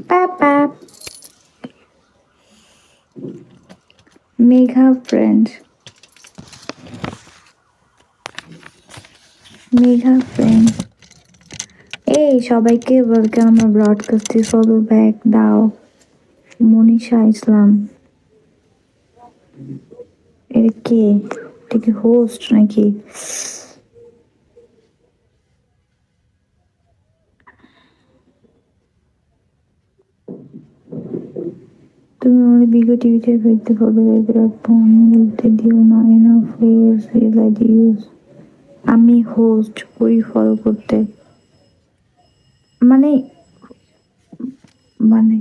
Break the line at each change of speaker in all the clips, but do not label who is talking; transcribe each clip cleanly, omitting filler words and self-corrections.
Pap. Megha friend, Megha friend. এই সবাইকে welcome আমার ব্রডকাস্টে, ফলো ব্যাক দাও। মনীষা ইসলাম, এটা কে? এটা কি হোস্ট নাকি? তুমি আমার বিগো টিভিতে ফেলতে ফলো ব্যাক রাখবো, আমি বলতে দিও না। Enough years realise use. আমি হোস্ট করি ফলো করতে, মানে মানে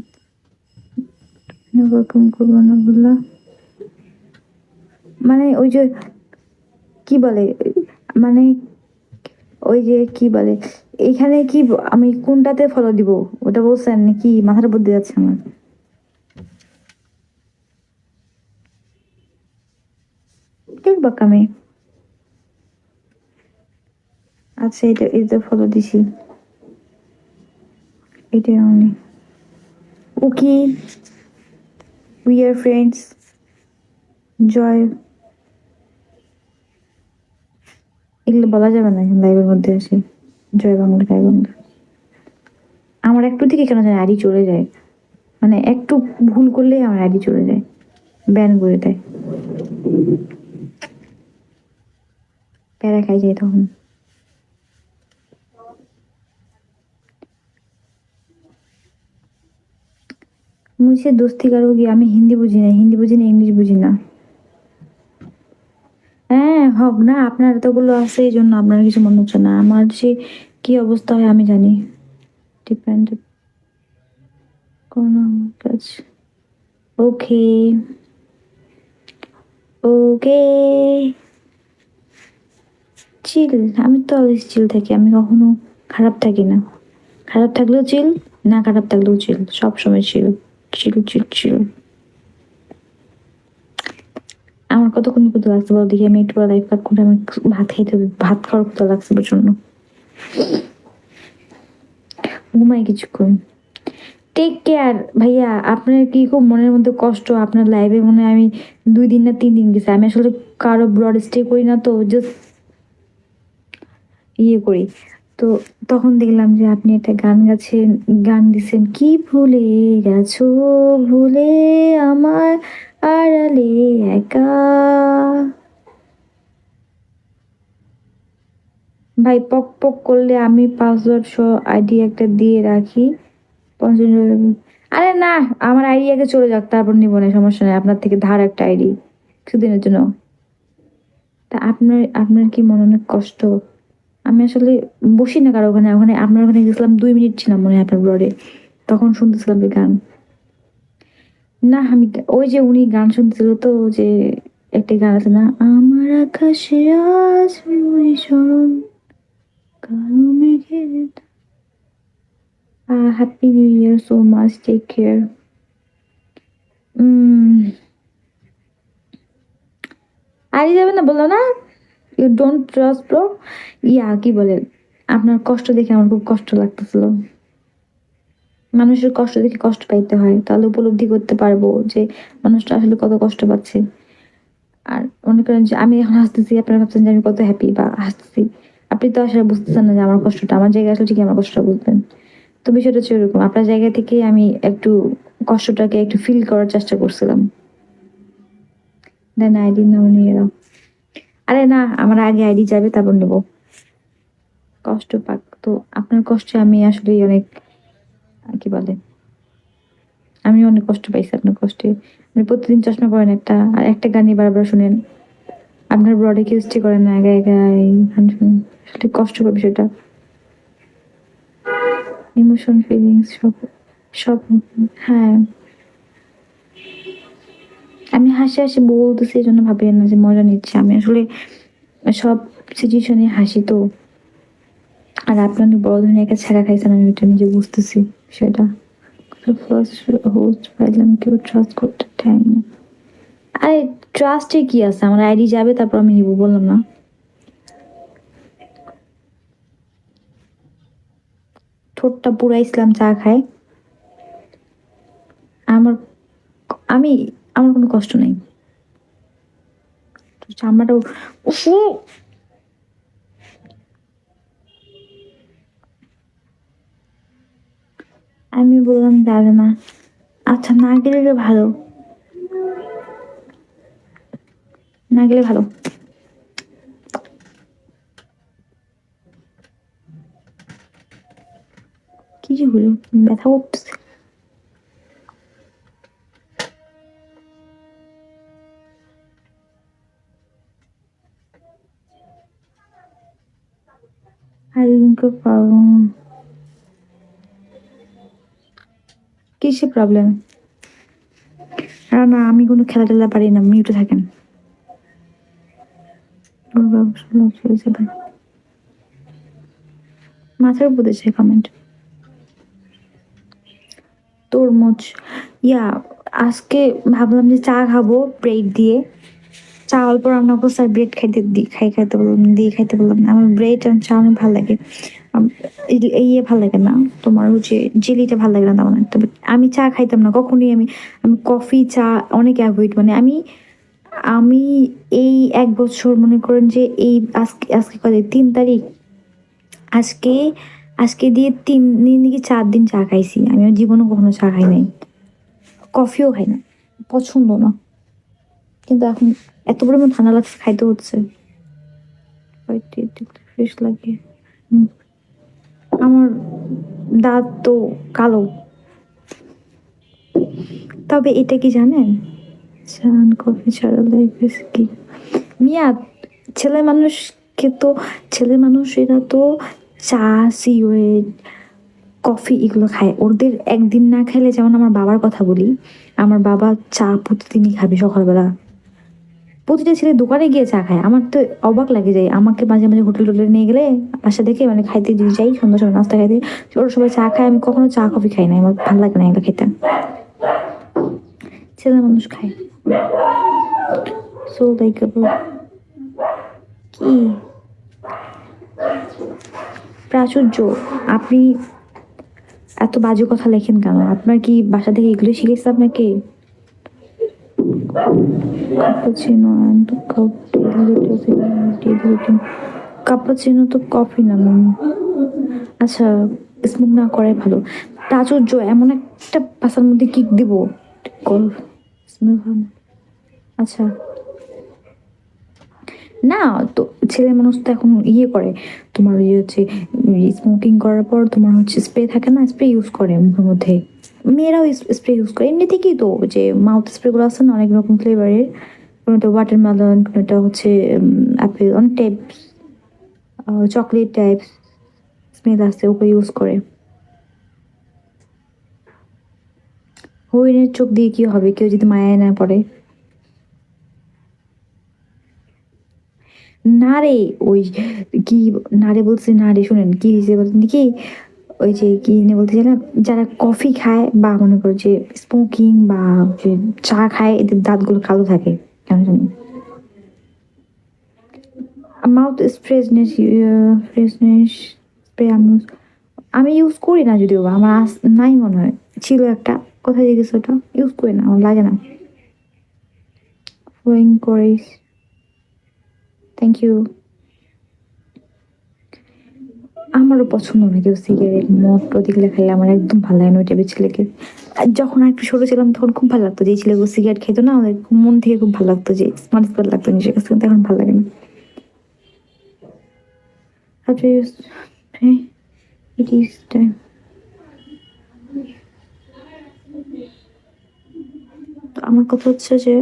ওরকম করবো না বললা, মানে ওই যে কি বলে, মানে ওই যে কি বলে, এখানে কি আমি কোনটাতে ফলো দিব ওটা বলছেন নাকি? মাথার উপর দিয়ে যাচ্ছে আমার। দেখবা কামে। আচ্ছা, এটা ফলো দিছি, এটা আমি। ওকে, উই আর ফ্রেন্ডস। জয়, এগুলো বলা যাবে না লাইভের মধ্যে আসে। জয় বাংলা, জয় বাংলা। আমার একটু থেকে কেন জানি আইডি চলে যায়, মানে একটু ভুল করলেই আমার আইডি চলে যায়, ব্যান করে দেয়, প্যারা খাই যায় তখন। মুঝে দোস্তি কারোগি, আমি হিন্দি বুঝি না, হিন্দি বুঝি না, ইংলিশ বুঝি না। হ্যাঁ হোক না, আপনার এতগুলো আছে এই জন্য আপনার কিছু মনে হচ্ছে না, আমার যে কি অবস্থা হয় আমি জানি। ডিপেন্ড কোন কাজ। ওকে, ওকে, চিল। আমি তো অলওয়েজ চিল থাকি, আমি কখনো খারাপ থাকি না। খারাপ থাকলেও চিল, না খারাপ থাকলেও চিল, সব সময় চিল। চিল চিল চিল। আমার কতক্ষণ ক্ষুদা লাগছে বলো দেখি, আমি একটু পরে লাইফ কাট করে আমি ভাত খাইতে হবে, ভাত খাওয়ার ক্ষুদা লাগছে প্রচন্ড। ঘুমাই কিছুক্ষণ। টেক কেয়ার ভাইয়া। আপনার কি খুব মনের মধ্যে কষ্ট? আপনার লাইভে মনে হয় আমি 2 দিন না 3 দিন গেছি। আমি আসলে কারো ব্রড স্টে করি না, তো জাস্ট ইয়ে করি। তো তখন দেখলাম যে আপনি একটা গান গাছেন, গান দিছেন, কি ভুলে গেছো, ভুলে আমার আড়ালে একা। ভাই পক পক করলে আমি পাসওয়ার্ড সহ আইডি একটা দিয়ে রাখি। 50 টাকা। আরে না, আমার আইডি আগে চলে যাক, তারপর নিবো না, সমস্যা নেই। আপনার থেকে ধার একটা আইডি কিছুদিনের জন্য। তা আপনার আপনার কি মনে অনেক কষ্ট? আমি আসলে বসি না কারো ওখানে, ওখানে আপনার ওখানে গেছিলাম 2 মিনিট ছিলাম মনে হয় আপনার ব্লডে, তখন শুনতেছিলাম যে গান। না আমি ওই যে উনি গান শুনতেছিল তো, যে একটা গান আছে না, আমার আকাশে আজ স্মরণ কালো মেঘের। Happy new year, so much, take care. আরে যাবে না বললো না, ইউ ডোন্ট ট্রাস্ট ব্রো। ইয়া কি বলে, আপনার কষ্ট দেখে আমার খুব কষ্ট লাগতেছিল। মানুষের কষ্ট দেখে কষ্ট পাইতে হয়, তাহলে উপলব্ধি করতে পারবো যে মানুষটা আসলে কত কষ্ট পাচ্ছে। আর মনে করেন যে আমি এখন হাসতেছি, আপনারা ভাবছেন যে আমি কত হ্যাপি বা হাসতেছি। আপনি তো আসলে বুঝতেছেন না যে আমার কষ্টটা, আমার জায়গায় আসলে ঠিকই আমার কষ্টটা বুঝবেন। তো বিষয়টা হচ্ছে এরকম, আপনার জায়গা থেকে আমি একটু কষ্টটাকে একটু ফিল করার চেষ্টা করছিলাম। দেন আইডি নাও নিয়ে নাও। আরে না, আমার আগে আইডি যাবে তারপর নেবো। কষ্ট পাক তো, আপনার কষ্টে আমি আসলে অনেক, কি বলে, আমি অনেক কষ্ট পাইছি আপনার কষ্টে। আপনি প্রতিদিন চশমা পরেন একটা, আর একটা গানই বারবার শুনেন। আপনার ব্রডে কেউ স্টে করেন না, একা একা এই গান শুনেন। আসলে কষ্টকর বিষয়টা। ইমোশন, ফিলিংস সব, সব। হ্যাঁ, আমি হাসি হাসি বলতেছি এই জন্য ভাবিয়েন না যে মজা নিচ্ছে, আমি আসলে সব সিচুয়েশনে হাসি তো। আর আপনি অনেক বড় ধরনের একটা ছেঁকা খাইছেন, আমি এটা নিজে বুঝতেছি সেটা। ফার্স্ট হোস্ট পাইলাম, কেউ ট্রাস্ট করতে টাইম নেই। আরে ট্রাস্টে কি আছে, আমার আইডি যাবে তারপর আমি নিবো, বললাম না? ঠোঁটটা পুরাইছিলাম চা খায়। আমার আমি আমার কোনো কষ্ট নাই। চামড়াটা উফু, আমি বললাম যাবে না। আচ্ছা না গেলে ভালো, না গেলে ভালো। কি যে হলো, ব্যথা করতেছে। আরেকজনকে প্রবলেম, কিসে প্রবলেম? না আমি কোনো খেলা টেলা পারি না, মিউটে থাকেন। মাথার উপর দিয়েছে কমেন্ট। তরমুজ, ইয়া আজকে ভাবলাম যে চা খাবো ব্রেড দিয়ে। চা অল্প রান্না করছে আর ব্রেড খাইতে বললাম, দিয়ে খাইতে বললাম না। আমার ব্রেড আর চা অনেক ভালো লাগে। ইয়ে ভালো লাগে না, তোমার হচ্ছে জেলিটা ভালো লাগে না তেমন একটা। But আমি চা খাইতাম না কখনোই। আমি আমি কফি চা অনেক অ্যাভয়েড, মানে আমি আমি এই 1 বছর মনে করেন যে এই আজকে আজকে কত 3 তারিখ, আজকে আজকে দিয়ে 3 দিন কি 4 দিন চা খাইছি। আমি আমার জীবনে কখনো চা খাই নাই, কফিও খাই না, পছন্দ না। কিন্তু এখন এত পরিমাণ ঠান্ডা লাগছে খাইতে হচ্ছে। ফ্রেশ লাগে। হুম, আমার দাঁত তো কালো। তবে এটা কি জানেন, চান কফি ছাড়া লাইফ কি মিয়া, ছেলে মানুষকে তো, ছেলে মানুষেরা তো চা সিগারেট কফি এগুলো খায়। ওদের একদিন না খেলে, যেমন আমার বাবার কথা বলি, আমার বাবা চা প্রতিদিনই খাবে সকালবেলা। প্রতিটা ছেলে দোকানে গিয়ে চা খায়। আমার তো অবাক লাগে যায়, আমাকে মাঝে মাঝে হোটেল টোটেলে নিয়ে গেলে বাসা দেখে মানে খাইতে যদি যাই সন্ধ্যার সময় নাস্তা খাইতে, ওরা সবাই চা খায়, আমি কখনো চা কফি খাই না, আমার ভালো লাগে না এগুলো খেতে। ছেলে মানুষ খায়। সো লাইক কি প্রাচুর্য, আপনি এত বাজে কথা লেখেন কেন? আপনার কি বাসা থেকে এগুলো শিখেছে আপনাকে? কাপাচিনো অ্যান্ড কাপাচিনো তো কফি না ম্যাম। আচ্ছা, স্মোক না করাই ভালো। প্রাচুর্য, এমন একটা বাসার মধ্যে কিক দিব। আচ্ছা না, তো ছেলে মানুষ তো এখন ইয়ে করে, তোমার ইয়ে হচ্ছে স্মোকিং করার পর তোমার হচ্ছে স্প্রে থাকে না, স্প্রে ইউজ করে মুখের মধ্যে। মেয়েরাও স্প্রে ইউজ করে এমনি থেকেই, তো যে মাউথ স্প্রেগুলো আছে না অনেক রকম ফ্লেভারের, কোনোটা ওয়াটারমেলন, কোনোটা হচ্ছে অ্যাপেল, অনেক টাইপ, চকলেট টাইপ স্মেল আছে, ওকে ইউজ করে। হরিণের চোখ দিয়ে কি হবে কেউ যদি মায়ায় না পড়ে? না রে, ওই কি, না রে বলছি, না রে শুনেন কি হয়েছে বলতেন কি, ওই যে কি নিয়ে বলতেছিলাম, যারা কফি খায় বা মনে করো যে স্মোকিং বা যে চা খায়, এদের দাঁতগুলো কালো থাকে কেন জানি। মাউথ ফ্রেশনেস, ফ্রেশনেস স্প্রে আমি ইউজ করি না যদিও বা, আমার নাই মনে হয়, ছিল একটা, কোথায় গেছে ওটা, ইউজ করি না, আমার লাগে না। ফ্লোয়িং করে, থ্যাংক ইউ। আমারও পছন্দ না কেউ সিগারেট মদ টদ এগুলো খেলে, আমার একদম ভালো লাগে না ওই টাইপের ছেলেকে। আর যখন আর একটু ছোট ছিলাম তখন খুব ভালো লাগতো যে ছেলেগুলো সিগারেট খেতো না, আমাদের মন থেকে খুব ভালো লাগতো, যে স্মার্ট স্মার্ট লাগতো নিজের কাছে, কিন্তু এখন ভালো লাগে না। After you pray, it is time. তো আমার কথা হচ্ছে যে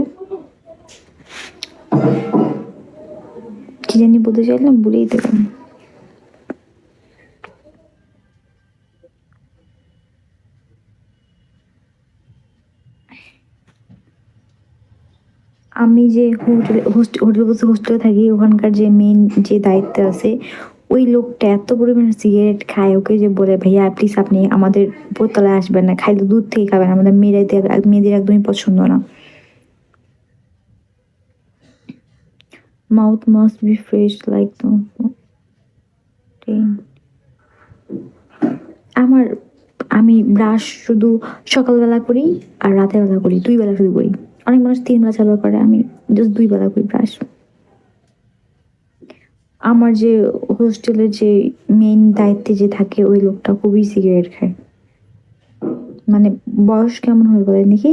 কি জানি বলতে চাইলাম, ভুলেই দিলাম। আমি যে হোস্টেলে বসে হোস্টেলে থাকি, ওখানকার যে মেন যে দায়িত্বে আছে, ওই লোকটা এত পরিমাণে সিগারেট খায়, ওকে যে বলে ভাইয়া প্লিজ আপনি আমাদের উপরতলায় আসবেন না, খাইলে দূর থেকে খাবেন, আমাদের মেয়েদের একদমই পছন্দ না। Mouth must be fresh like আমার আমি ব্রাশ শুধু সকালবেলা করি আর রাতের বেলা করি, 2 বেলা শুধু করি। অনেক মানুষ 3 বেলা 4 বেলা করে, আমি জাস্ট 2 বেলা করি ব্রাশ। আমার যে হোস্টেলের যে মেইন দায়িত্বে যে থাকে ওই লোকটা খুবই সিগারেট খায়। মানে বয়স কেমন হবে বলেন দেখি?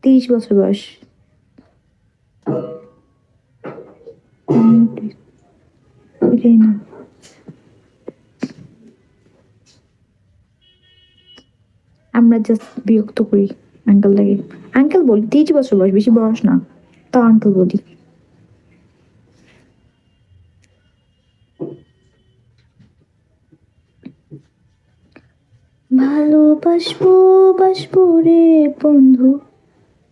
30 বছর বয়স। এটাই না, আমরা জাস্ট বিরক্ত করি আঙ্কেল লাগে। আঙ্কেল বলি, 30 বছর বয়স, বেশি বয়স না, তাও আঙ্কেল বলি। ভালোবাসবো বাসবো রে বন্ধু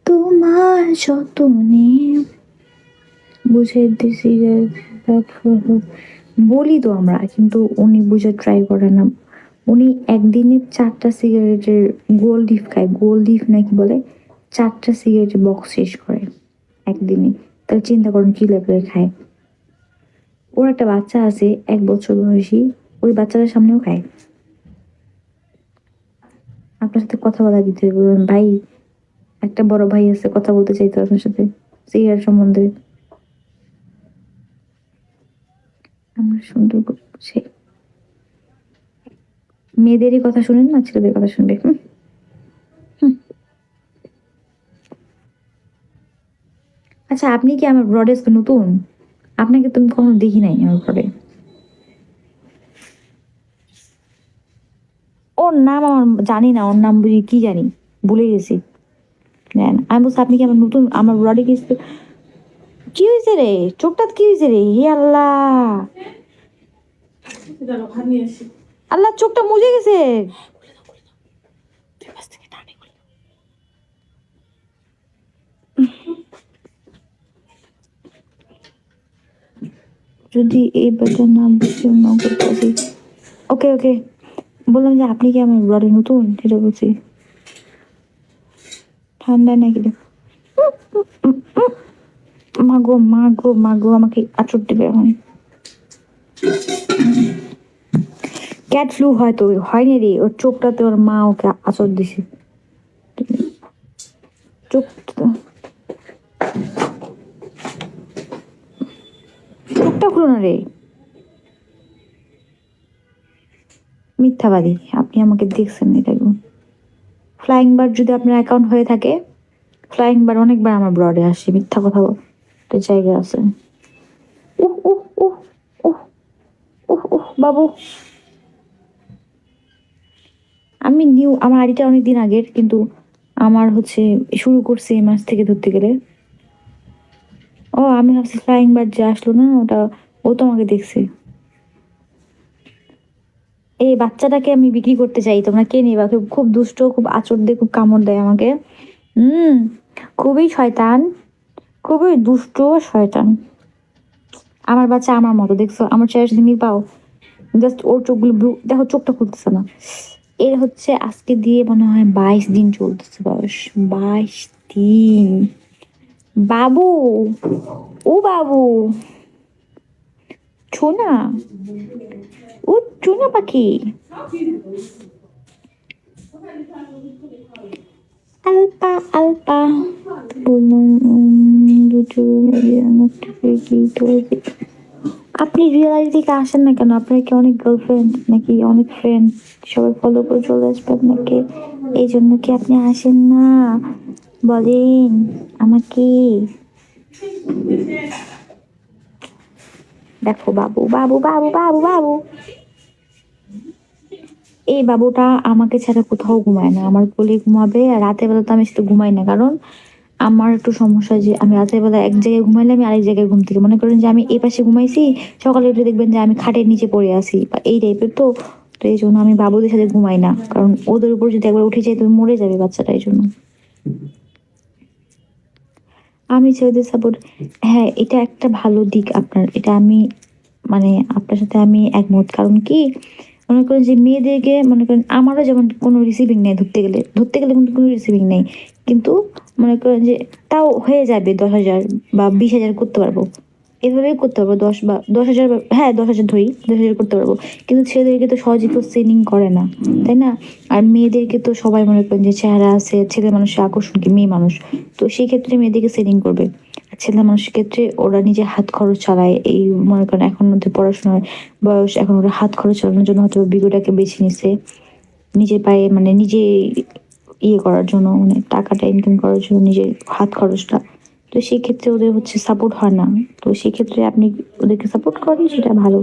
তোমার যতনে, বুঝে দিছি বলি তো আমরা, কিন্তু উনি বুঝে ট্রাই করে না। উনি একদিনে 4টা সিগারেটের গোল লিফ খায়, গোল লিফ নাকি বলে, 4টা সিগারেটের বক্স শেষ করে একদিনে। তাহলে চিন্তা করুন কি লেভেলের খায়। ওর একটা বাচ্চা আছে 1 বছর বয়সী, ওই বাচ্চাটার সামনেও খায়। আপনার সাথে কথা বলা দিতে বলবেন ভাই, একটা বড় ভাই আছে, কথা বলতে চাইতো আপনার সাথে সিগারেট সম্বন্ধে। আমরা সুন্দর করে বুঝি, মেয়েদেরই কথা শুনেন না, ছেলেদের কথা শুনবে। আচ্ছা, আপনি কি আমার ব্রডে নতুন? আপনাকে তুমি কখনো দেখি নাই আমার ব্রডে। ওর নাম আমার জানি না, ওর নাম বুঝি কি জানি, ভুলে গেছি। আমি বলছি আপনি কি আমার নতুন, আমার ব্রডে কি কি হয়েছে রে? চোখটা কি হয়েছে রে? হে আল্লাহ, আল্লাহ চোখটা মুজে গেছে। যদি এই বেটার নাম বুঝে না করতে পারি। ওকে ওকে, বললাম যে আপনি কি আমার ব্রডে নতুন, সেটা বলছি। ঠান্ডা নাকি? মাগো মাগো মাগো, আমাকে আচর দেবে এখন। ক্যাট ফ্লু হয়তো হয়নি রে, ওর চোখটাতে ওর মা ওকে আচর দিছে। চোখ, চোখটা খুলো না রে, মিথ্যাবাদী। আপনি আমাকে দেখছেন এটা? ফ্লাইং বার্ড যদি আপনার অ্যাকাউন্ট হয়ে থাকে, ফ্লাইং বার্ড অনেকবার আমার ব্রডে আসে, মিথ্যা কথা বলতে জায়গা আছে। উহ উহ উহ উহ উহ উহ বাবু, আমি নিউ, আমার আইডিটা অনেক দিন আগের, কিন্তু আমার হচ্ছে শুরু করছে এই মাস থেকে ধরতে গেলে। ও আমি ভাবছি ফ্লাইং বার্ড যে আসলো না ওটা, ও তো আমাকে দেখছে। এই বাচ্চাটাকে আমি বিক্রি করতে চাই, তোমরা কে নিবা? খুব দুষ্ট, খুব আঁচড় দেয়, খুব কামড় দেয় আমাকে। হুম, খুবই শয়তান, খুবই দুষ্ট শয়তান। আমার বাচ্চা আমার মতো, দেখছো আমার চেহারা যদি মিল পাও, জাস্ট ওর চোখগুলো ব্লু, দেখো চোখটা খুলতেছে না। এর হচ্ছে আজকে দিয়ে মনে হয় 22 দিন চলতেছে বয়স, 22 দিন। বাবু, ও বাবু, ছোনা, ও ছোনা পাখি, আলপা আলপা। বললাম দুটো আপনি রিয়েল লাইফ থেকে আসেন না কেন? আপনার কি অনেক গার্লফ্রেন্ড নাকি অনেক ফ্রেন্ড, সবাই ফলো করে চলে আসবে আপনাকে, এই জন্য কি আপনি আসেন না? বলেন আমাকে। দেখো বাবু বাবু বাবু বাবু বাবু, এই বাবুটা আমাকে ছাড়া কোথাও ঘুমায় না, আমার কোলে ঘুমাবে। আর রাতের বেলা তো আমি সেটা ঘুমাই না, কারণ আমার একটু সমস্যা যে আমি রাতের বেলা এক জায়গায় ঘুমাইলে আমি আরেক জায়গায় ঘুম থেকে, মনে করেন যে আমি এই পাশে ঘুমাইছি, সকালে উঠে দেখবেন যে আমি খাটের নিচে পড়ে আছি বা এই টাইপের। তো তো এই জন্য আমি বাবুদের সাথে ঘুমাই না, কারণ ওদের উপর যদি একবার উঠে যায় তুমি মরে যাবে বাচ্চাটা, এই জন্য আমি ছেলেদের সাপোর্ট। হ্যাঁ, এটা একটা ভালো দিক আপনার, এটা আমি মানে আপনার সাথে আমি একমত। কারণ কি, মনে করেন যে মেয়েদেরকে, মনে করেন আমারও যেমন কোনো রিসিভিং নেই, ধরতে গেলে কিন্তু কোনো রিসিভিং নেই, কিন্তু মনে করেন যে তাও হয়ে যাবে 10,000 বা 20,000 করতে পারবো, এভাবেই করতে পারবো 10 বা 10,000, হ্যাঁ 10,000 ধরি, 10,000 করতে পারবো। কিন্তু ছেলেদেরকে তো সহজে তো সেলিং করে না, তাই না? আর মেয়েদেরকে তো সবাই মনে করেন যে চেহারা আছে, ছেলে মানুষের আকর্ষণ কি মেয়ে মানুষ, তো সেই ক্ষেত্রে মেয়েদেরকে সেলিং করবে। আর ছেলে মানুষের ক্ষেত্রে ওরা নিজে হাত খরচ চালায়, এই মনে করেন এখন মধ্যে পড়াশোনার বয়স, এখন ওরা হাত খরচ চালানোর জন্য হয়তো বিগুটাকে বেছে নিছে নিজের পায়ে, মানে নিজে ইয়ে করার জন্য, মানে টাকাটা ইনকাম করার জন্য নিজের হাত খরচটা। তো সেই ক্ষেত্রে ওদের হচ্ছে সাপোর্ট হয় না। তো সেই ক্ষেত্রে আপনি ওদেরকে সাপোর্ট করেন, সেটা ভালো।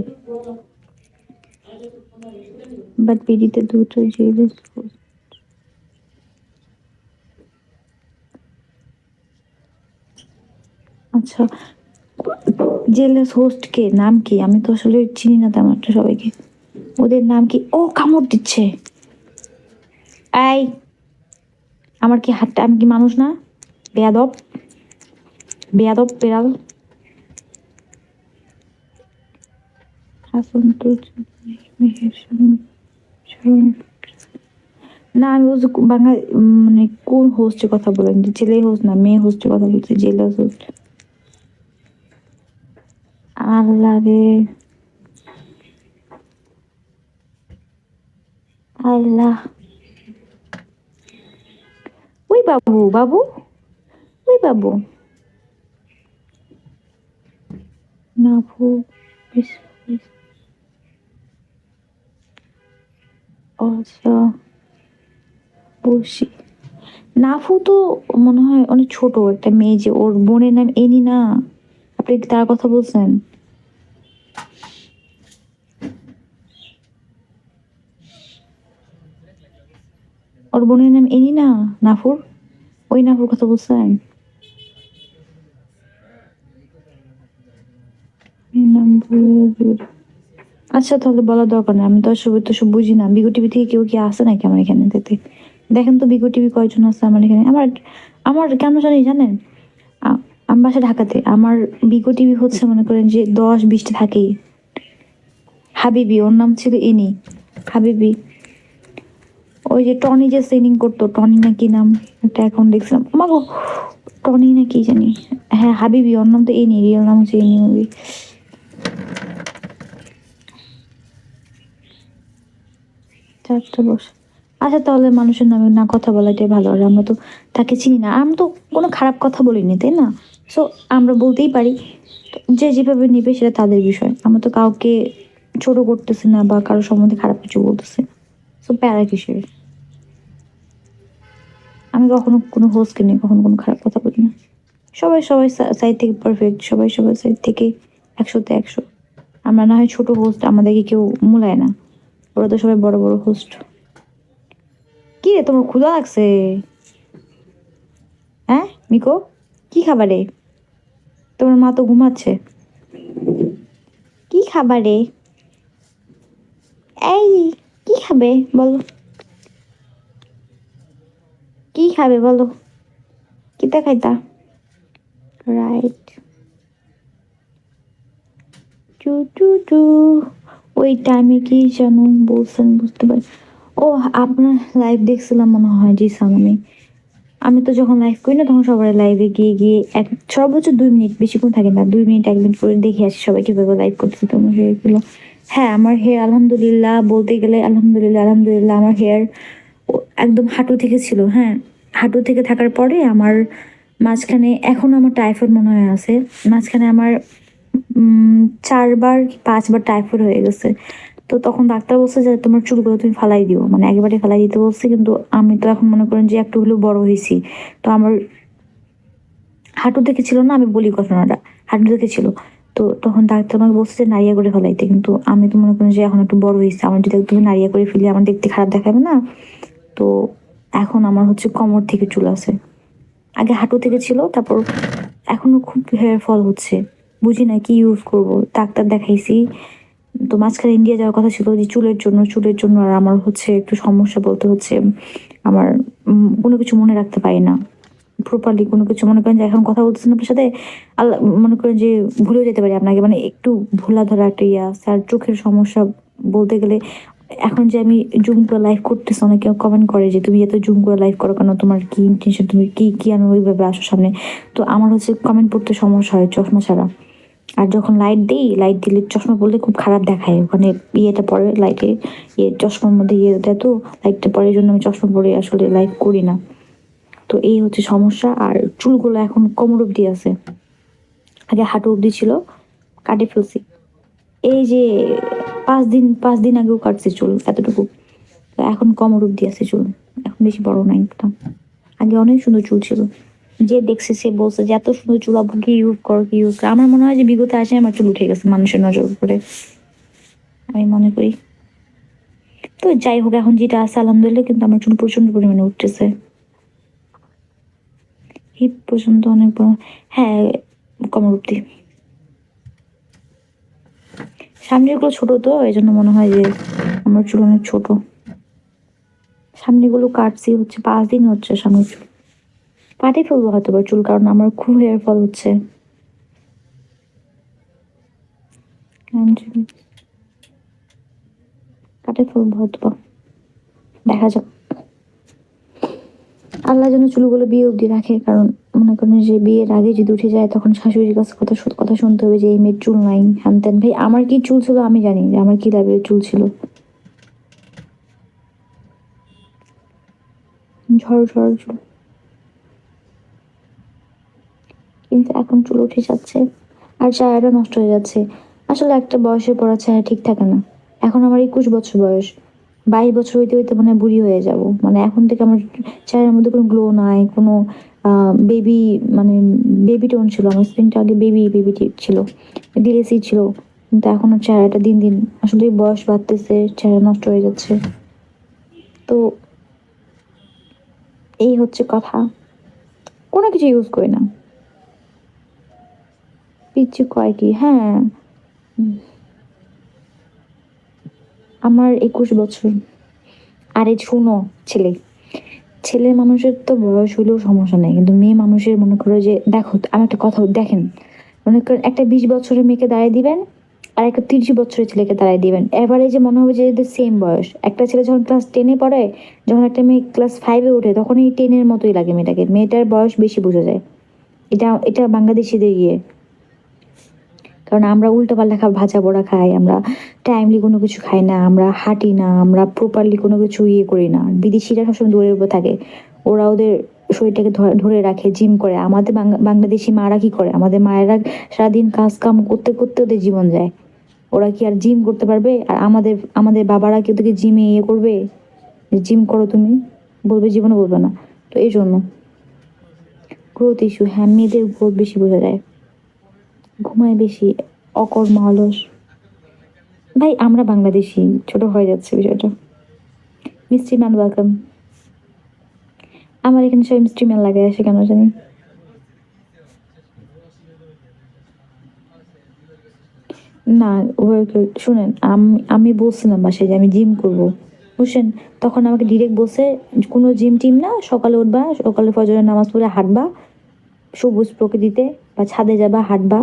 বাট পিড়িতে দ্রুত জেলে, আচ্ছা জেলাস হোস্ট কে, নাম কি? আমি তো আসলে চিনি না তেমন একটা সবাইকে। ওদের নাম কি? ও কামড় দিচ্ছে। এই, আমার কি হাতটা, আমি কি মানুষ না? বেয়াদব, বেয়াদব বেড়াল। হাসান তো না, আমি বলছি বাঙালি, মানে কোন হোস্টের কথা বলেন? যে ছেলে হোস্ট না মেয়ে হোস্টের কথা বলছি, জেলাস হোস্ট। আল্লাহ রে, আল্লাহ। ওই বাবু, বাবু, ওই বাবু, নাফু, আচ্ছা বসি। নাফু তো মনে হয় অনেক ছোট একটা মেয়ে, যে ওর বোনের নাম এনি না? আপনি কি তার কথা বলছেন? ওর বোনের নাম এনি না? নাফুর, ওই নাফুর কথা বলছেন? এই নাম আচ্ছা তাহলে বলার দরকার নেই, আমি তো আসলে তো সব বুঝি না। বিগো টিভি থেকে কেউ কি আসে নাকি আমার এখানে দেখতে? দেখেন তো বিগো টিভি কয়জন আছে আমার এখানে। আমার আমার কেন জানি জানেন, আমার বাসা ঢাকাতে, আমার বিগো টিভি হচ্ছে মনে করেন যে 10-20টা থাকেই। হাবিবি, ওর নাম ছিল এনি, হাবিবি। ওই যে টনি যে সেলিং করতো, টনি না কি নাম একটা অ্যাকাউন্ট দেখছিলাম, মাগো টনি না কি জানি। হ্যাঁ হাবিবি, ওর নাম তো এনি, রিয়েল নাম হচ্ছে এনি মুভি। চারটা বছর। আচ্ছা তাহলে মানুষের নামে না কথা বলাটাই ভালো, আর আমরা তো তাকে চিনি না, আমরা তো কোনো খারাপ কথা বলিনি, তাই না? সো আমরা বলতেই পারি। তো যে যেভাবে নিবে সেটা তাদের বিষয়, আমরা তো কাউকে ছোট করতেছি না বা কারোর সম্বন্ধে খারাপ কিছু বলতেছি না। সো প্যারা কিসের? আমি কখনো কোনো হোস্টকে নিয়ে কখনো কোনো খারাপ কথা বলি না। সবাই সবাই সাইড থেকে পারফেক্ট, সবাই সবার সাইড থেকে 100-তে 100। আমরা না হয় ছোট হোস্ট, আমাদেরকে কেউ মূলায় না, ওরা তো সবাই বড় বড় হোস্ট। কি রে, তোমার ক্ষুধা লাগছে? হ্যাঁ মিকো, কি খাবারে? তোমার মা তো ঘুমাচ্ছে। কি খাবারে? এই, কি খাবে বলো? কি খাবে বলো? কিতা খাইতা? রাইট, টু টু টু। ওই টাইমে কি যেন বলছেন, বুঝতে পারি। ও, আপনার লাইভ দেখছিলাম মনে হয়, জি সাম। আমি তো যখন লাইভ করি না তখন সবার লাইভে গিয়ে গিয়ে এক সর্বোচ্চ 2 মিনিট, বেশিক্ষণ থাকে না, 2 মিনিট 1 মিনিট করে দেখে আসি সবাই কিভাবে লাইভ করতেছে তোমার হেয়ার গুলো। হ্যাঁ আমার হেয়ার আলহামদুলিল্লাহ, বলতে গেলে আলহামদুলিল্লাহ, আলহামদুলিল্লাহ আমার হেয়ার একদম হাঁটু থেকে ছিল। হ্যাঁ, হাঁটু থেকে থাকার পরে আমার মাঝখানে, এখন আমার টাইফয়েড মনে হয় আছে, মাঝখানে আমার 4বার কি 5বার টাইফয়েড হয়ে গেছে। তো তখন ডাক্তার বলছে যে তোমার চুলগুলো তুমি ফালাই দিও, মানে একেবারে ফালাই দিতে বলছে। কিন্তু আমি তো এখন মনে করেন যে একটু হলেও বড় হয়েছি, তো আমার হাঁটু থেকে ছিল না, আমি বলি ঘটনাটা, হাঁটু থেকে ছিল। তো তখন ডাক্তার আমাকে বলছে যে নাড়িয়া করে ফেলাইতে, কিন্তু আমি তো মনে করেন যে এখন একটু বড় হয়েছে, আমার যদি তুমি নাড়িয়া করে ফেলি আমার দেখতে খারাপ দেখাবে না। তো এখন আমার হচ্ছে কোমর থেকে চুল আছে, আগে হাঁটু থেকে ছিল, তারপর এখনো খুব হেয়ার ফল হচ্ছে। বুঝি না কি ইউজ করব, ডাক্তার দেখাইছি। তো মাঝখানে ইন্ডিয়া যাওয়ার কথা ছিল যে চুলের জন্য, আর আমার হচ্ছে একটু সমস্যা বলতে হচ্ছে আমার কোনো কিছু মনে রাখতে পারি না প্রপারলি, কোনো কিছু মনে করেন যে এখন কথা বলতেছেন আপনার সাথে, আল্লাহ মনে করেন যে ভুলেও যেতে পারি আপনাকে, মানে একটু ভোলা ধরা একটা ইয়ে আছে। আর চোখের সমস্যা বলতে গেলে, এখন যে আমি জুম করে লাইভ করতেছি, অনেকে কমেন্ট করে যে তুমি এত জুম করে লাইভ করো কেন, তোমার কি ইন্টেনশন, তুমি কি কি আমি ওইভাবে আসো সামনে। তো আমার হচ্ছে কমেন্ট পড়তে সমস্যা হয় চশমা ছাড়া। আর যখন লাইট দিই, লাইট দিলে চশমা পরলে খুব খারাপ দেখায়, ওখানে ইয়েটা পড়ে লাইটে, চশমার মধ্যে ইয়ে দেয়, তো লাইটটা পরে, এই জন্য আমি চশমা পরে আসলে লাইট করি না। তো এই হচ্ছে সমস্যা। আর চুলগুলো এখন কোমর অব্দি আছে, আগে হাঁটু অব্দি ছিল, কাটে ফেলছি। এই যে 5 দিন আগেও কাটছে চুল এতটুকু, তো এখন কোমর অব্দি আছে চুল, এখন বেশি বড় নাই একদম। আগে অনেক সুন্দর চুল ছিল, যে দেখছে সে বলছে যে এত সুন্দর চুল আপু কি ইউজ করো, কি ইউজ করো। আমার মনে হয় যে বিগত আসে আমার চুল উঠে গেছে মানুষের নজর করে, আমি মনে করি। তো যাই হোক, এখন যেটা আছে আলহামদুলিল্লাহ, কিন্তু আমার চুল প্রচন্ড পরিমাণে উঠতেছে, হিপ পর্যন্ত অনেক বড়। হ্যাঁ, কোমর অব্দি। সামনের গুলো ছোট, তো এই জন্য মনে হয় যে আমার চুল অনেক ছোট। সামনে গুলো কাটছি হচ্ছে 5 দিন হচ্ছে, সামনের চুল কাটে ফেলবো হয়তো বা চুল, কারণ আমার খুব হেয়ার ফল হচ্ছে। কাটে ফেলবো হয়তো বা, দেখা যাক। আল্লাহ যেন চুলগুলো বিয়ে অব্দি রাখে, কারণ মনে করেন যে বিয়ের আগে যদি উঠে যায় তখন শাশুড়ির কাছে কথা শুনতে হবে যে এই মেয়ের চুল নাই, হ্যান ত্যান। ভাই আমার কি চুল ছিল আমি জানি, যে আমার কি লেভেলের চুল ছিল, ঝড় ঝড় চুল, কিন্তু এখন চুল উঠে যাচ্ছে আর চেহারাটা নষ্ট হয়ে যাচ্ছে। আসলে একটা বয়সের পর আর চেহারা ঠিক থাকে না। এখন আমার 21 বছর বয়স, 22 বছর হইতে হইতে মানে বুড়ি হয়ে যাব। মানে এখন থেকে আমার চেহারার মধ্যে কোনো গ্লো নাই, কোনো বেবি, মানে বেবি টোন ছিল আমার স্কিনটা, আগে বেবি বেবি ছিল, গ্লেসি ছিল। কিন্তু এখন আর চেহারাটা দিন দিন আসলে বয়স বাড়তেছে, চেহারা নষ্ট হয়ে যাচ্ছে। তো এই হচ্ছে কথা, কোনো কিছু ইউজ করি না। পিচ্ছি কয় কি, হ্যাঁ, আমার 21 বছর। আরে শুনো, ছেলে ছেলে মানুষের তো বয়স হলেও সমস্যা নেই, কিন্তু মেয়ে মানুষের মনে করো যে, দেখো আমি একটা কথা দেখেন, মনে করেন একটা 20 বছরের মেয়েকে দাঁড়ায় দিবেন আর একটা 30 বছরের ছেলেকে দাঁড়ায় দিবেন, এভারেজে মনে হবে যে এদের সেম বয়স। একটা ছেলে যখন ক্লাস 10-এ পড়ে, যখন একটা মেয়ে ক্লাস 5-এ ওঠে, তখন এই 10-এর মতোই লাগে মেয়েটাকে, মেয়েটার বয়স বেশি বোঝা যায়। এটা এটা বাংলাদেশিদের ইয়ে, কারণ আমরা উল্টোপাল্টা ভাজা পোড়া খাই, আমরা টাইমলি কোনো কিছু খাই না, আমরা হাঁটি না, আমরা প্রপারলি কোনো কিছু ইয়ে করি না। বিদেশিরা সবসময় দৌড়ের উপর থাকে, ওরা ওদের শরীরটাকে ধরে রাখে, জিম করে। আমাদের বাংলাদেশি মারা কি করে, আমাদের মায়েরা সারাদিন কাজ কাম করতে করতে ওদের জীবন যায়, ওরা কি আর জিম করতে পারবে? আর আমাদের আমাদের বাবারা কি ওদেরকে জিমে ইয়ে করবে, জিম করো তুমি, বলবে? জীবনে বলবে না। তো এই জন্য গ্রোথ ইস্যু, হ্যাঁ মেয়েদের গ্রোথ বেশি বোঝা যায়, ঘুমায় বেশি, অকর্ম অলস। ভাই আমরা বাংলাদেশি, ছোট হয়ে যাচ্ছে বিষয়টা। মিষ্টি ম্যান ওয়েলকাম। আমার এখানে সবাই মিষ্টি ম্যান লাগে আসে কেন জানি। না, শুনেন, আমি বলছিলাম বাসায় যে আমি জিম করব, বুঝছেন? তখন আমাকে ডিরেক্ট বলছে কোনো জিম টিম না, সকালে উঠবা, সকালে ফজরের নামাজ পড়ে হাঁটবা সবুজ প্রকৃতিতে, বা ছাদে যাবা হাঁটবা,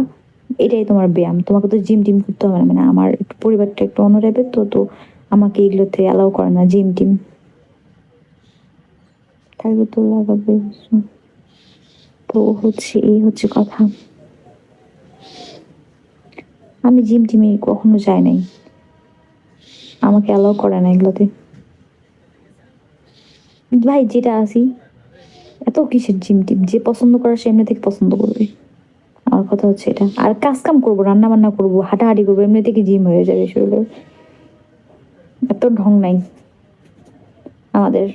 এটাই তোমার ব্যায়াম, তোমাকে তো জিম টিম করতে হবে না। মানে আমার একটু পরিবারটা একটু অন্য টাইপের, তো তো আমাকে এগুলোতে অ্যালাউ করে না, জিম টিম থাকবে তো লাগাবে। তো হচ্ছে এই হচ্ছে কথা, আমি জিম টিমে কখনো যাই নাই, আমাকে অ্যালাউ করে না এগুলোতে। ভাই যেটা আছি, এত কিসের জিম টিম, যে পছন্দ করার সে এমনি থেকে পছন্দ করবে। আমার কথা হচ্ছে এটা। আর কাজ কাম করবো, রান্না বান্না করবো, হাঁটাহাঁটি করবো, এমনি থেকে জিম হয়ে যাবে শরীরে। এত ঢং নাই আমাদের।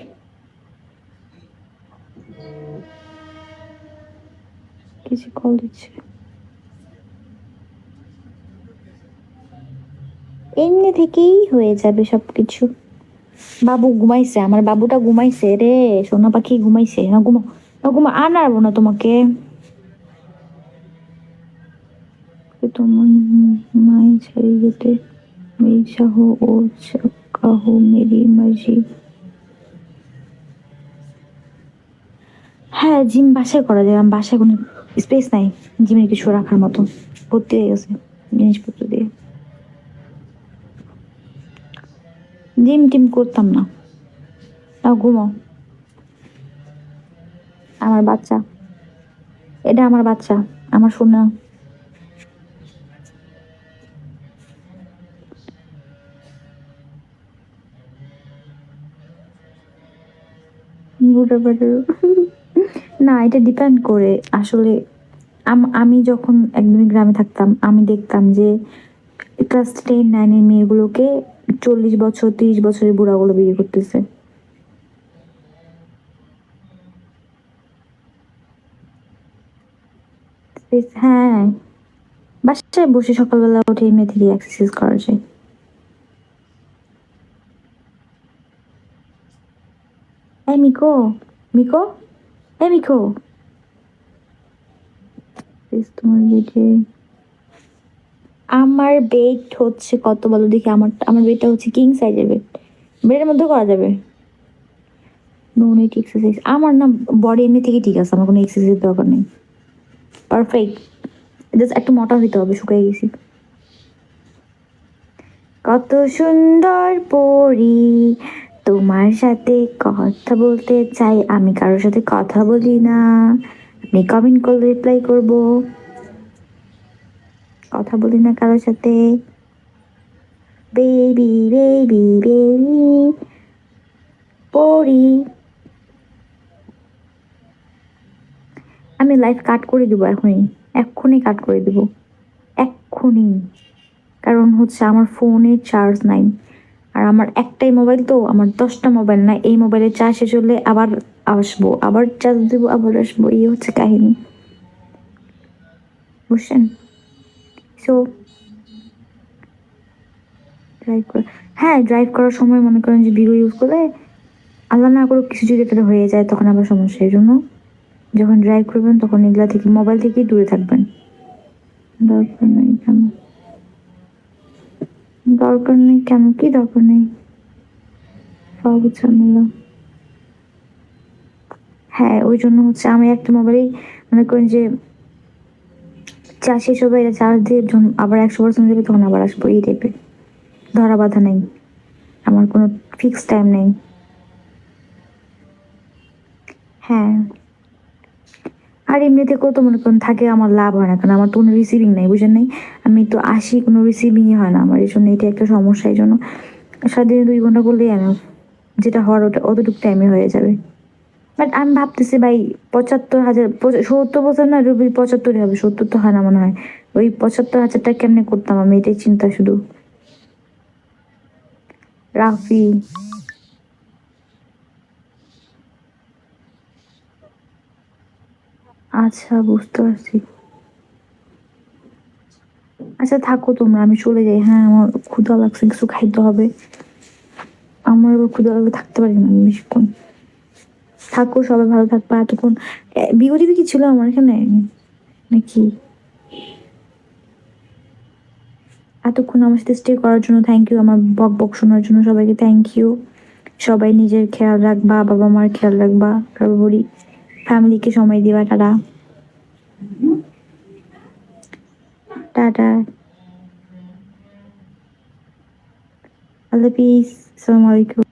কিছু কল দিচ্ছে, এমনি থেকেই হয়ে যাবে সবকিছু। বাবু ঘুমাইছে, আমার বাবুটা ঘুমাইছে রে, সোনা পাখি ঘুমাইছে। না ঘুমো, না ঘুমো, আর নাড়বো না তোমাকে। তোমার মাই ছেড়ে যেতে মেরি চাহ ও কাহো মেরি মার্জি। হ্যাঁ, জিম বাসায় করা যায়, আমার বাসায় কোনো স্পেস নাই জিমের কিছু রাখার মতো, ভর্তি হয়ে গেছে জিনিসপত্র দিয়ে। জিম টিম করতাম না। না ঘুমো, আমার বাচ্চা, এটা আমার বাচ্চা, আমার সোনা। বুড়া বাড়ু। না, এটা ডিপেন্ড করে আসলে। আমি যখন একদমই গ্রামে থাকতাম আমি দেখতাম যে ক্লাস 10-9 এর মেয়েগুলোকে 40 বছর 30 বছরের বুড়াগুলো বিয়ে করতেছে। হ্যাঁ, বাসায় বসে সকালবেলা উঠে এমনি থেকে এক্সারসাইজ করা যায়। এই মিকো, মিকো, এই মিকো, প্লিজ তোমার বেডে। আমার বেড হচ্ছে কত বলো দেখি, আমার আমার বেডটা হচ্ছে কিং সাইজের বেড। বেডের মধ্যে করা যাবে। No need exercise. আমার না বডি এমনি থেকে ঠিক আছে, আমার কোনো এক্সারসাইজের দরকার নেই। পারফেক্ট। জাস্ট একটু মোটা হইতে হবে, শুকাই গেছি। কত সুন্দর পরি, তোমার সাথে কথা বলতে চাই, আমি কারোর সাথে কথা বলি না, আপনি কমেন্ট করলে রিপ্লাই করব, কথা বলি না কারোর সাথে। বেবি বেবি বেবি পরি। আমি লাইফ কাট করে দিব এখনই, এক্ষুনি কাট করে দিব, এক্ষুনি। কারণ হচ্ছে আমার ফোনে চার্জ নাই, আর আমার একটাই মোবাইল, তো আমার 10টা মোবাইল না, এই মোবাইলে চার্জ শেষ হলে আবার আসবো, আবার চার্জ দিব, আবার আসবো, এই হচ্ছে কাহিনী, বুঝছেন? সো ড্রাইভ করে, হ্যাঁ ড্রাইভ করার সময় মনে করেন যে ভিডিও ইউজ করলে আল্লাহ না করুক কিছু যদি একটা হয়ে যায় তখন আবার সমস্যা। এই জন্য যখন ড্রাইভ করবেন তখন এগুলা থেকে মোবাইল থেকেই দূরে থাকবেন। দরকার নেই কেন? দরকার নেই কেন? কি দরকার নেই? সব ঝামেলা। হ্যাঁ, ওই জন্য হচ্ছে আমি একটা মোবাইলেই মনে করেন যে চার্জ শেষ হবে, এটা চার্জ দিয়ে যখন আবার 100% দেবে তখন আবার আসবো, এই টাইপের। ধরা বাঁধা নেই, আমার কোনো ফিক্স টাইম নেই। হ্যাঁ, আর এমনিতে তো মনে করেন থাকে আমার লাভ হয় না, কারণ আমার তো কোনো রিসিভিং নাই, বুঝেন নাই? আমি তো আসি, কোনো রিসিভিংই হয় না আমার, এই জন্য এটা একটা সমস্যা। এই জন্য সারাদিনে 2 ঘন্টা করলেই এনাফ, যেটা হওয়ার ওটা অতটুকু টাইমে হয়ে যাবে। বাট আমি ভাবতেছি ভাই 75,000, 70 বছর না, রুবি 75-ই হবে, 70 তো হয় না মনে হয়। ওই 75,000টা কেমনে করতাম আমি, এটাই চিন্তা শুধু। রাফি, আচ্ছা বুঝতে পারছি। আচ্ছা থাকো তোমরা, আমি চলে যাই। হ্যাঁ, আমার ক্ষুধা লাগছে, কিছু খাইতে হবে। আমার এবার ক্ষুধা লাগলে থাকতে পারি না আমি বেশিক্ষণ। থাকো, সবাই ভালো থাকবা এতক্ষণ। বিওটিভি কি ছিল আমার এখানে নাকি? এতক্ষণ আমার সাথে স্টে করার জন্য থ্যাংক ইউ, আমার বক বক শোনার জন্য সবাইকে থ্যাংক ইউ। সবাই নিজের খেয়াল রাখবা, বাবা মার খেয়াল রাখবা, সর্বোপরি ফ্যামিলিকে সময় দিবা। টাটা, টাটা, আল্লাহ হাফিজ, আসসালামু আলাইকুম।